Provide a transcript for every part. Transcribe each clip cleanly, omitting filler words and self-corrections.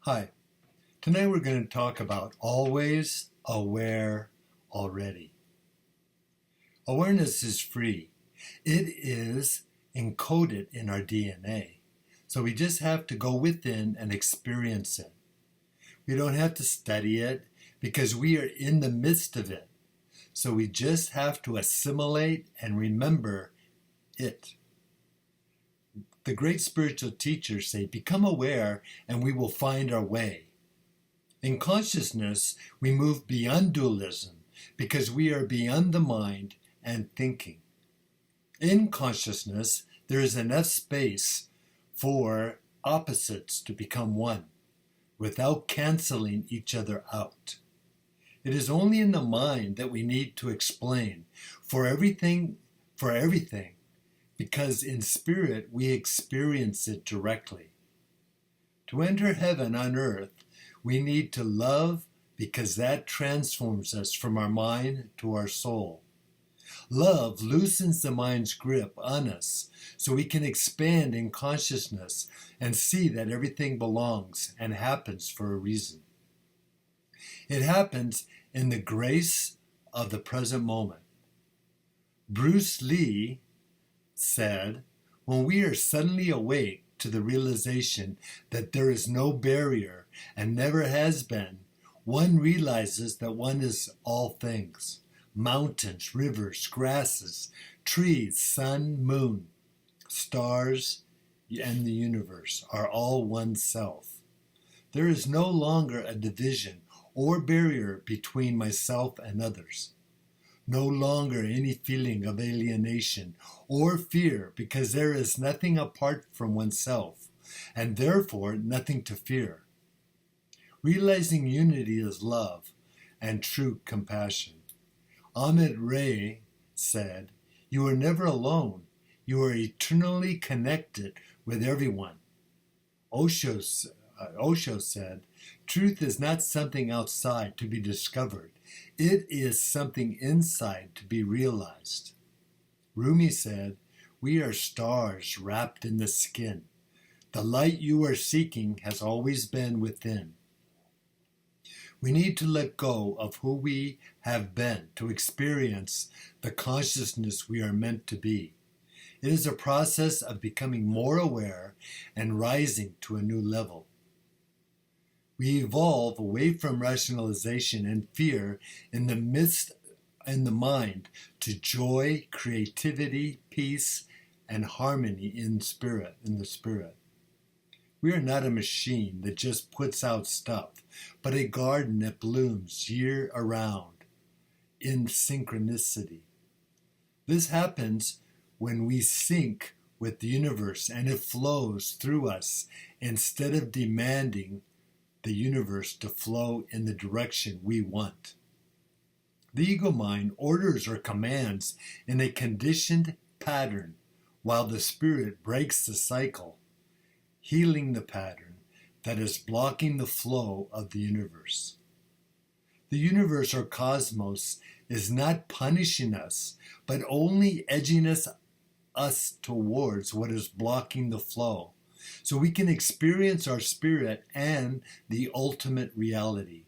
Hi, tonight we're going to talk about always aware already. Awareness is free. It is encoded in our DNA. So we just have to go within and experience it. We don't have to study it because we are in the midst of it. So we just have to assimilate and remember it. The great spiritual teachers say, become aware and we will find our way. In consciousness, we move beyond dualism because we are beyond the mind and thinking. In consciousness, there is enough space for opposites to become one without canceling each other out. It is only in the mind that we need to explain for everything, because in spirit we experience it directly. To enter heaven on earth, we need to love because that transforms us from our mind to our soul. Love loosens the mind's grip on us so we can expand in consciousness and see that everything belongs and happens for a reason. It happens in the grace of the present moment. Bruce Lee said, when we are suddenly awake to the realization that there is no barrier and never has been, one realizes that one is all things. Mountains, rivers, grasses, trees, sun, moon, stars, and the universe are all one self. There is no longer a division or barrier between myself and others. No longer any feeling of alienation or fear because there is nothing apart from oneself and therefore nothing to fear. Realizing unity is love and true compassion. Amit Ray said, "You are never alone. You are eternally connected with everyone." Osho said, "Truth is not something outside to be discovered. It is something inside to be realized." Rumi said, "We are stars wrapped in the skin. The light you are seeking has always been within." We need to let go of who we have been to experience the consciousness we are meant to be. It is a process of becoming more aware and rising to a new level. We evolve away from rationalization and fear in the mind to joy, creativity, peace, and harmony in the spirit. We are not a machine that just puts out stuff, but a garden that blooms year around in synchronicity. This happens when we sync with the universe and it flows through us instead of demanding the universe to flow in the direction we want. The ego mind orders or commands in a conditioned pattern while the spirit breaks the cycle, healing the pattern that is blocking the flow of the universe. The universe or cosmos is not punishing us, but only edging us towards what is blocking the flow, so we can experience our spirit and the ultimate reality.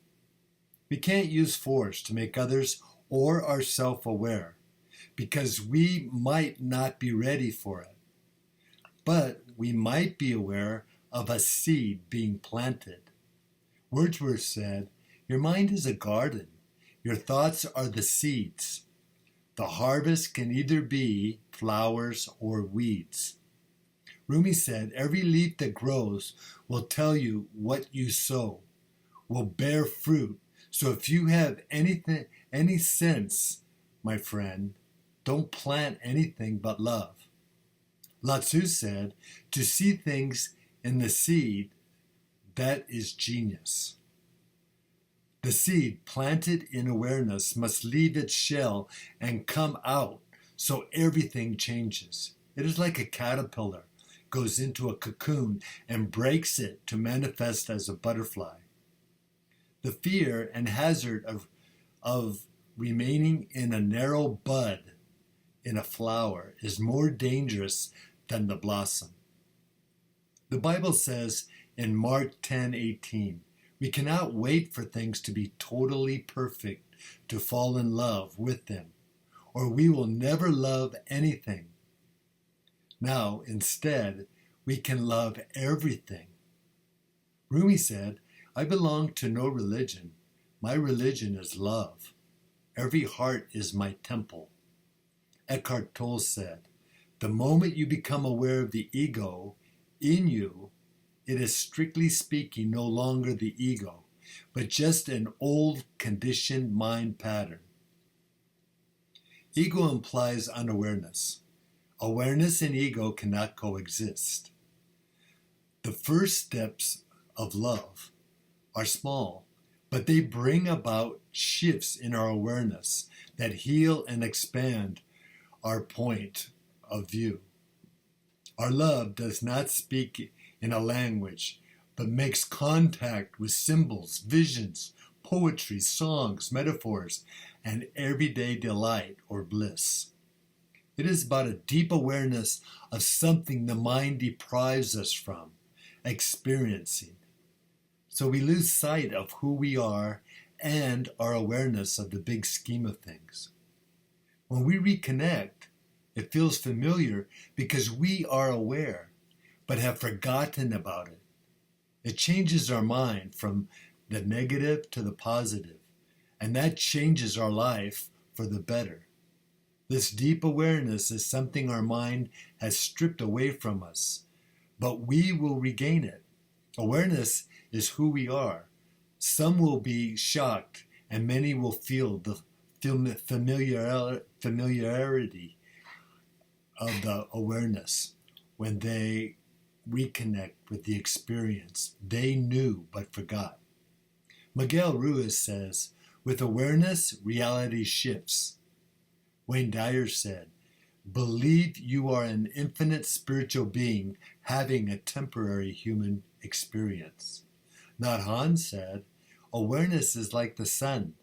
We can't use force to make others or ourselves aware, because we might not be ready for it. But we might be aware of a seed being planted. Wordsworth said, "Your mind is a garden. Your thoughts are the seeds. The harvest can either be flowers or weeds." Rumi said, "Every leaf that grows will tell you what you sow, will bear fruit. So if you have any sense, my friend, don't plant anything but love." Lao Tzu said, "To see things in the seed, that is genius." The seed planted in awareness must leave its shell and come out so everything changes. It is like a caterpillar goes into a cocoon and breaks it to manifest as a butterfly. The fear and hazard of remaining in a narrow bud in a flower is more dangerous than the blossom. The Bible says, in Mark 10:18. We cannot wait for things to be totally perfect to fall in love with them, or we will never love anything. Now, instead, we can love everything. Rumi said, I belong to no religion. My religion is love. Every heart is my temple. Eckhart Tolle said, the moment you become aware of the ego in you, it is strictly speaking no longer the ego, but just an old conditioned mind pattern. Ego implies unawareness. Awareness and ego cannot coexist. The first steps of love are small, but they bring about shifts in our awareness that heal and expand our point of view. Our love does not speak in a language, but makes contact with symbols, visions, poetry, songs, metaphors, and everyday delight or bliss. It is about a deep awareness of something the mind deprives us from experiencing. So we lose sight of who we are and our awareness of the big scheme of things. When we reconnect, it feels familiar because we are aware, but have forgotten about it. It changes our mind from the negative to the positive, and that changes our life for the better. This deep awareness is something our mind has stripped away from us, but we will regain it. Awareness is who we are. Some will be shocked, and many will feel the familiarity of the awareness when they reconnect with the experience they knew but forgot. Miguel Ruiz says, with awareness, reality shifts. Wayne Dyer said, believe you are an infinite spiritual being having a temporary human experience. Nat Han said, awareness is like the sun.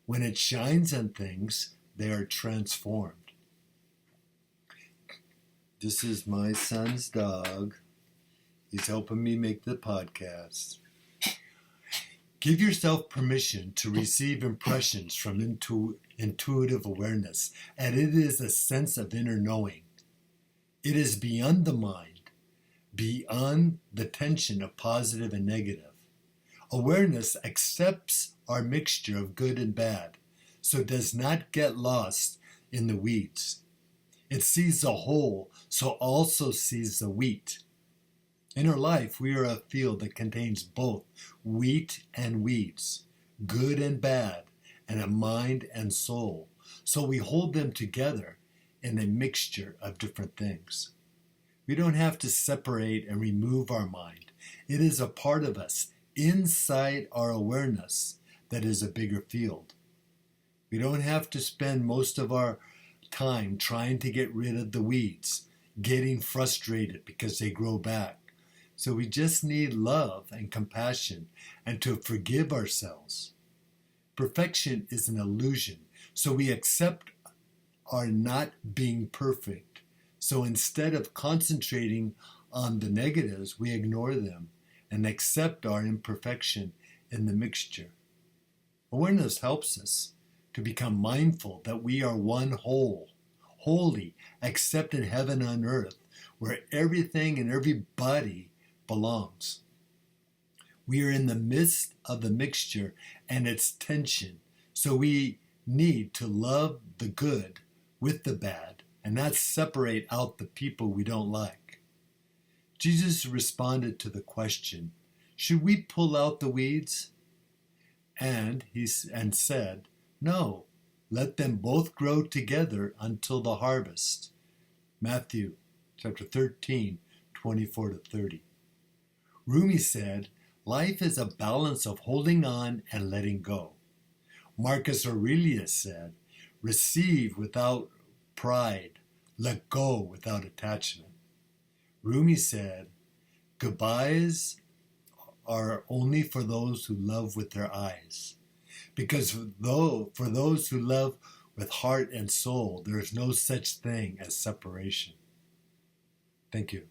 When it shines on things, they are transformed. This is my son's dog. He's helping me make the podcast. Give yourself permission to receive impressions from intuitive awareness, and it is a sense of inner knowing. It is beyond the mind, beyond the tension of positive and negative. Awareness accepts our mixture of good and bad, so does not get lost in the weeds. It sees the whole, so also sees the wheat. In our life, we are a field that contains both wheat and weeds, good and bad, and a mind and soul. So we hold them together in a mixture of different things. We don't have to separate and remove our mind. It is a part of us, inside our awareness, that is a bigger field. We don't have to spend most of our time trying to get rid of the weeds, getting frustrated because they grow back. So we just need love and compassion and to forgive ourselves. Perfection is an illusion, so we accept our not being perfect. So instead of concentrating on the negatives, we ignore them and accept our imperfection in the mixture. Awareness helps us to become mindful that we are one whole, holy, accepted heaven on earth, where everything and everybody belongs. We are in the midst of the mixture and its tension, so we need to love the good with the bad and not separate out the people we don't like. Jesus responded to the question, should we pull out the weeds? And he said, no, let them both grow together until the harvest. Matthew chapter 13, 24-30. Rumi said, life is a balance of holding on and letting go. Marcus Aurelius said, receive without pride, let go without attachment. Rumi said, goodbyes are only for those who love with their eyes. Because for those who love with heart and soul, there is no such thing as separation. Thank you.